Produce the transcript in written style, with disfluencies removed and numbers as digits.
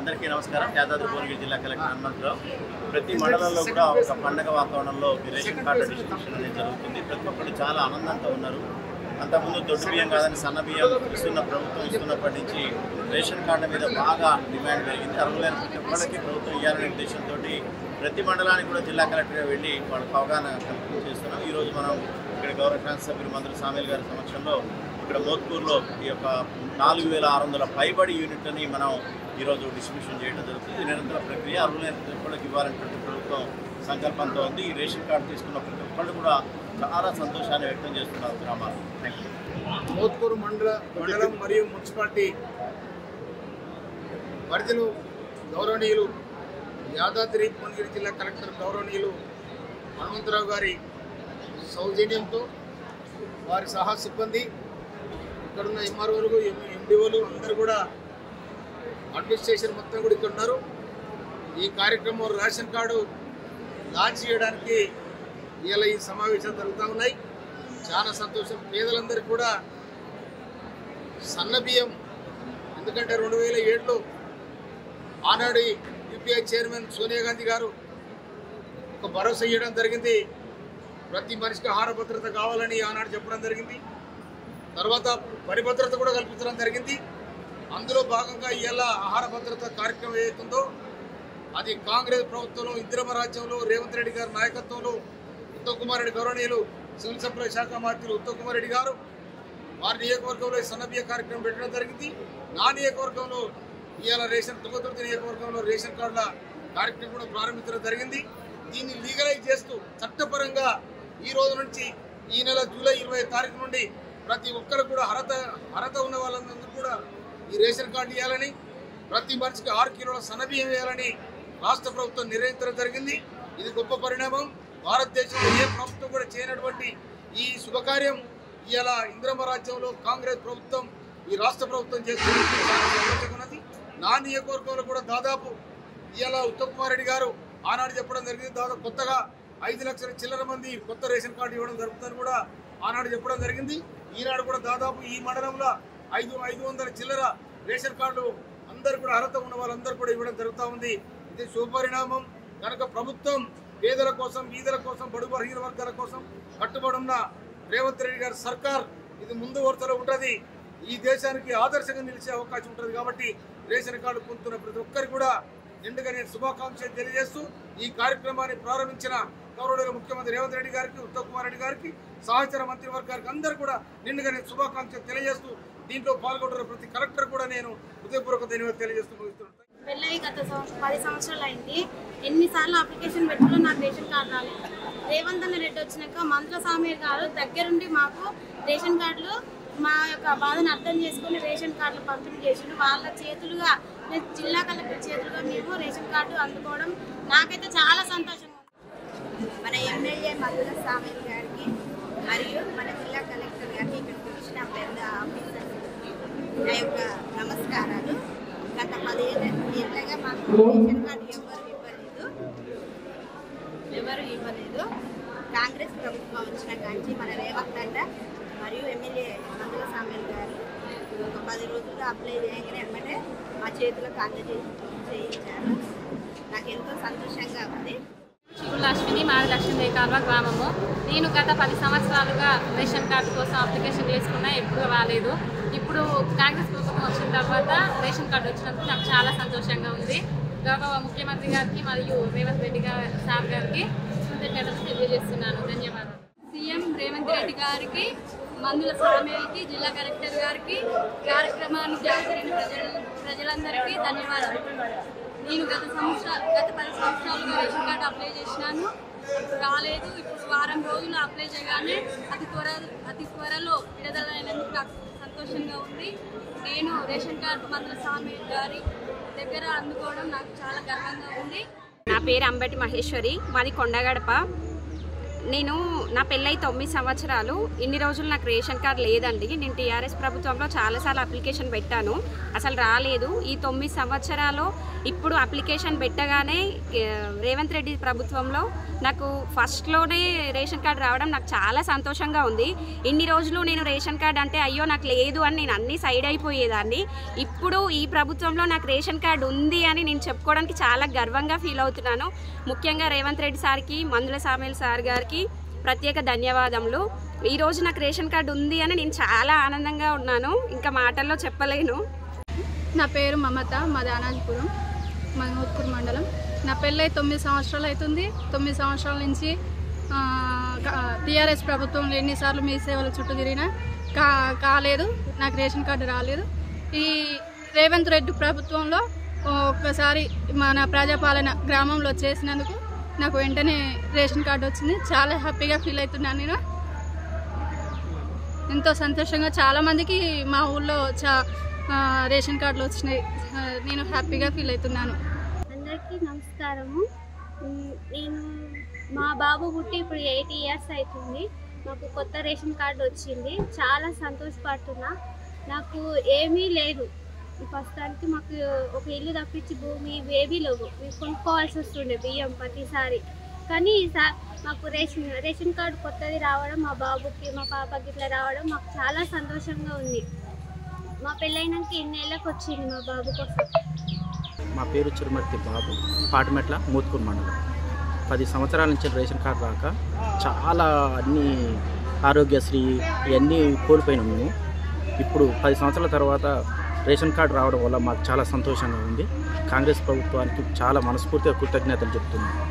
అందరికీ నమస్కారం. యాదాద్రి భువనగిరి జిల్లా కలెక్టర్ హనుమంతరావు. ప్రతి మండలంలో కూడా ఒక పండగ వాతావరణంలో రేషన్ కార్డు డిస్ట్రిబ్యూషన్ అనేది జరుగుతుంది. ప్రతి ఒక్కరు చాలా ఆనందంతో ఉన్నారు. అంతకుముందు దొడ్డు బియ్యం కాదని సన్న బియ్యం ప్రభుత్వం ఇస్తున్నప్పటి నుంచి రేషన్ కార్డు మీద బాగా డిమాండ్ పెరిగింది. అర్హులైన ప్రతి ఒక్కరికి ప్రభుత్వం ఇవ్వాలనే ఉద్దేశంతో ప్రతి మండలానికి కూడా జిల్లా కలెక్టర్ వెళ్ళి వాళ్ళకి అవగాహన కల్పన చేస్తున్నాం. ఈరోజు మనం ఇక్కడ గౌరవ శాసనసభ్యులు మంత్రులు సామేల్ గారి సమక్షంలో ఇక్కడ మోత్కూరులో ఈ యొక్క 4600 పైబడి యూనిట్లని మనం ఈరోజు డిస్ట్రిబ్యూషన్ చేయడం జరుగుతుంది. ఇది నిరంతర ప్రక్రియ. అర్హులైన ప్రతి ఒక్కరికి ఇవ్వాలనేటువంటి ప్రభుత్వం సంకల్పంతో ఉంది. ఈ రేషన్ కార్డు తీసుకున్న ప్రతి ఒక్కళ్ళు కూడా చాలా సంతోషాన్ని వ్యక్తం చేస్తున్నారు గ్రామాలు. మోత్కూరు మండలం మరియు మున్సిపాలిటీ పరిధిలో గౌరవనీయులు యాదాద్రి భువనగిరి జిల్లా కలెక్టర్ గౌరవనీయులు హనుమంతరావు గారి సౌజన్యంతో వారి సహా సిబ్బంది ఇక్కడున్న ఎంఆర్ఓలు ఎండిఓలు అందరూ కూడా అడ్మినిస్ట్రేషన్ మొత్తం కూడా ఇక్కడ ఉన్నారు. ఈ కార్యక్రమం రేషన్ కార్డు లాంచ్ చేయడానికి ఇలా ఈ సమావేశాలు జరుగుతూ ఉన్నాయి. చాలా సంతోషం. పేదలందరికీ కూడా సన్న బియ్యం, ఎందుకంటే 2007లో ఆనాడు యూపీఐ చైర్మన్ సోనియా గాంధీ గారు ఒక భరోసా ఇవ్వడం జరిగింది. ప్రతి మనిషికి ఆహార భద్రత కావాలని ఆనాడు చెప్పడం జరిగింది. తర్వాత పరిభద్రత కూడా కల్పించడం జరిగింది. అందులో భాగంగా ఇలా ఆహార భద్రత కార్యక్రమం ఏదైతుందో అది కాంగ్రెస్ ప్రభుత్వంలో ఇందిరమ్మ రాజ్యంలో రేవంత్ రెడ్డి గారి నాయకత్వంలో ఉత్తమ్ కుమార్ రెడ్డి గౌరవనీయులు సివిల్ సప్లై శాఖ మంత్రులు ఉత్తమ్ కుమార్ రెడ్డి గారు వారి నియోజకవర్గంలో సన్నబియ్య కార్యక్రమం పెట్టడం జరిగింది. నా నియోజకవర్గంలో ఇవాళ తుంగతుర్తి నియోజకవర్గంలో రేషన్ కార్డుల కార్యక్రమం కూడా ప్రారంభించడం జరిగింది. దీన్ని లీగలైజ్ చేస్తూ చట్టపరంగా ఈ రోజు నుంచి ఈ నెల జూలై 20 తారీఖు నుండి ప్రతి ఒక్కరు కూడా అర్హత ఉన్న వాళ్ళందరూ కూడా ఈ రేషన్ కార్డు ఇవ్వాలని, ప్రతి మనిషికి 6 కిలోల సన్నబియ్యం వేయాలని రాష్ట్ర ప్రభుత్వం నిర్ణయించడం జరిగింది. ఇది గొప్ప పరిణామం. భారతదేశంలో ఏ ప్రభుత్వం కూడా చేయనటువంటి ఈ శుభకార్యం ఇవాళ ఇందిరమ్మ రాజ్యంలో కాంగ్రెస్ ప్రభుత్వం ఈ రాష్ట్ర ప్రభుత్వం చేస్తున్నది. నా నియోజకవర్గంలో కూడా దాదాపు ఇవాళ ఉత్తమ్ కుమార్ రెడ్డి గారు ఆనాడు చెప్పడం జరిగింది. దాదాపు కొత్తగా 5 లక్షల చిల్లర మంది కొత్త రేషన్ కార్డు ఇవ్వడం జరుగుతుందని కూడా ఆనాడు చెప్పడం జరిగింది. ఈనాడు కూడా దాదాపు ఈ మండలంలో 500 చిల్లర రేషన్ కార్డులు అందరు కూడా అర్హత ఉన్న వాళ్ళందరూ కూడా ఇవ్వడం జరుగుతూ ఉంది. ఇది శుభపరిణామం. కనుక ప్రభుత్వం పేదల కోసం, వీధుల కోసం, బడుగు బలహీన వర్గాల కోసం కట్టుబడి ఉన్న రేవంత్ రెడ్డి గారి సర్కార్ ఇది ముందు వరుసలో ఉంటుంది. ఈ దేశానికి ఆదర్శంగా నిలిచే అవకాశం ఉంటుంది. కాబట్టి రేషన్ కార్డు పొందుతున్న ప్రతి ఒక్కరికి కూడా నిండుగా నేను శుభాకాంక్షలు తెలియజేస్తూ ఈ కార్యక్రమాన్ని ప్రారంభించిన గౌరవ ముఖ్యమంత్రి రేవంత్ రెడ్డి గారికి, ఉత్తమ్ కుమార్ రెడ్డి గారికి, సహచర మంత్రివర్గానికి అందరూ కూడా నిండుగా నేను శుభాకాంక్షలు తెలియజేస్తూ దీంట్లో పాల్గొంటున్న ప్రతి కలెక్టర్ కూడా నేను హృదయపూర్వక ధన్యవాదాలు తెలియజేస్తూ ముగిస్తున్నాను. పెళ్ళయి గత 10 సంవత్సరాలు అయింది. ఎన్నిసార్లు అప్లికేషన్ పెట్టినా నాకు రేషన్ కార్డు రాలేదు. రేవంత్ రెడ్డి వచ్చినాక మంత్రుల సామీర్ గారు దగ్గరుండి మాకు రేషన్ కార్డులు మా యొక్క బాధను అర్థం చేసుకుని రేషన్ కార్డులు పంపిణీ చేసిండు. వాళ్ళ చేతులుగా జిల్లా కలెక్టర్ చేతులుగా మేము రేషన్ కార్డు అందుకోవడం నాకైతే చాలా సంతోషంగా ఉంది. మన ఎమ్మెల్యే మంత్రుల సామీర్ గారికి మరియు మన జిల్లా కలెక్టర్ గారికి ఇక్కడికి వచ్చిన పెద్ద ఆఫీసర్స్ నా యొక్క నమస్కారాలు. గత 15 ఏళ్ళగా మాకు రేషన్ కార్డు ఎవరు ఇవ్వలేదు. కాంగ్రెస్ ప్రభుత్వం వచ్చిన కాంచి మన రేవంత్ అన్న మరియు ఎమ్మెల్యే మంత్రుల సామీర్ గారు ఒక 10 రోజుల్లో అప్లై చేయగానే వెంటనే మా చేతులకు చేయించారు. నాకు ఎంతో సంతోషంగా ఉంది. అశ్విని, మాది లక్ష్మీ కాల్వ గ్రామము. నేను గత 10 సంవత్సరాలుగా రేషన్ కార్డు కోసం అప్లికేషన్ చేసుకున్నా, ఎప్పుడు రాలేదు. ఇప్పుడు కాంగ్రెస్ ప్రభుత్వం వచ్చిన తర్వాత రేషన్ కార్డు వచ్చినందుకు నాకు చాలా సంతోషంగా ఉంది. గౌరవ ముఖ్యమంత్రి గారికి మరియు రేవంత్ రెడ్డి సార్ గారికి కృతజ్ఞతలు తెలియజేస్తున్నాను. ధన్యవాదాలు. సీఎం రేవంత్ రెడ్డి గారికి, మందుల సామేల్కి, జిల్లా కలెక్టర్ గారికి, కార్యక్రమాన్ని జరిగిన ప్రజలందరికీ ధన్యవాదాలు. నేను గత 10 సంవత్సరాలుగా రేషన్ కార్డు అప్లై చేసినాను, రాలేదు. ఇప్పుడు వారం రోజులు అప్లై చేయగానే అతి త్వరలో విడుదలైనందుకు నాకు సంతోషంగా ఉంది. నేను రేషన్ కార్డు మంత్రుల సామీల్ గారి దగ్గర అందుకోవడం నాకు చాలా గర్వంగా ఉంది. నా పేరు అంబటి మహేశ్వరి, మాది కొండగడప. నేను నా పెళ్ళై 9 సంవత్సరాలు. ఇన్ని రోజులు నాకు రేషన్ కార్డు లేదండి. నేను టీఆర్ఎస్ ప్రభుత్వంలో చాలాసార్లు అప్లికేషన్ పెట్టాను, అసలు రాలేదు. ఈ 9 సంవత్సరాలు ఇప్పుడు అప్లికేషన్ పెట్టగానే రేవంత్ రెడ్డి ప్రభుత్వంలో నాకు ఫస్ట్లోనే రేషన్ కార్డు రావడం నాకు చాలా సంతోషంగా ఉంది. ఇన్ని రోజులు నేను రేషన్ కార్డు అంటే అయ్యో నాకు లేదు అని నేను అన్ని సైడ్ అయిపోయేదాన్ని. ఇప్పుడు ఈ ప్రభుత్వంలో నాకు రేషన్ కార్డు ఉంది అని నేను చెప్పుకోవడానికి చాలా గర్వంగా ఫీల్ అవుతున్నాను. ముఖ్యంగా రేవంత్ రెడ్డి సార్కి, మందుల సామ్యుల్ సార్ గారికి ప్రత్యేక ధన్యవాదములు. ఈరోజు నాకు రేషన్ కార్డు ఉంది అని నేను చాలా ఆనందంగా ఉన్నాను, ఇంకా మాటల్లో చెప్పలేను. నా పేరు మమత, మాది అనాజ్పురం, మోత్కూర్ మండలం. నా పెళ్ళై 9 సంవత్సరాలు అవుతుంది. 9 సంవత్సరాల నుంచి టీఆర్ఎస్ ప్రభుత్వంలో ఎన్నిసార్లు మీ సేవల చుట్టూ తిరిగినా కాలేదు, నాకు రేషన్ కార్డు రాలేదు. ఈ రేవంత్ రెడ్డి ప్రభుత్వంలో ఒక్కసారి మన ప్రజాపాలన గ్రామంలో చేసినందుకు నాకు వెంటనే రేషన్ కార్డు వచ్చింది. చాలా హ్యాపీగా ఫీల్ అవుతున్నాను. నేను ఎంతో సంతోషంగా, చాలామందికి మా ఊళ్ళో రేషన్ కార్డులు వచ్చినాయి. నేను హ్యాపీగా ఫీల్ అవుతున్నాను. అందరికీ నమస్కారము. నేను మా బాబు పుట్టి ఇప్పుడు 8 ఇయర్స్ అవుతుంది. మాకు కొత్త రేషన్ కార్డు వచ్చింది, చాలా సంతోషపడుతున్నా. నాకు ఏమీ లేదు ప్రస్తుతానికి. మాకు ఒక ఇల్లు తప్పించి భూమి ఏమీ లేవు. మేము కొనుక్కోవాల్సి వస్తుండే బియ్యం ప్రతిసారి. కానీ మాకు రేషన్ కార్డు కొత్తది రావడం, మా బాబుకి మా పాపకి ఇట్లా రావడం మాకు చాలా సంతోషంగా ఉంది. మా పెళ్ళైనాక 2 ఏళ్ళకి వచ్చింది మా బాబు కోసం. మా పేరు చిరుమర్తి బాబు, పాటిమెట్ల, మోత్కూర్ మండలం. 10 సంవత్సరాల నుంచి రేషన్ కార్డు రాక చాలా అన్ని ఆరోగ్యశ్రీ ఇవన్నీ కోల్పోయినాం మేము. ఇప్పుడు 10 సంవత్సరాల తర్వాత రేషన్ కార్డు రావడం వల్ల మాకు చాలా సంతోషంగా ఉంది. కాంగ్రెస్ ప్రభుత్వానికి చాలా మనస్ఫూర్తిగా కృతజ్ఞతలు చెప్తున్నాను.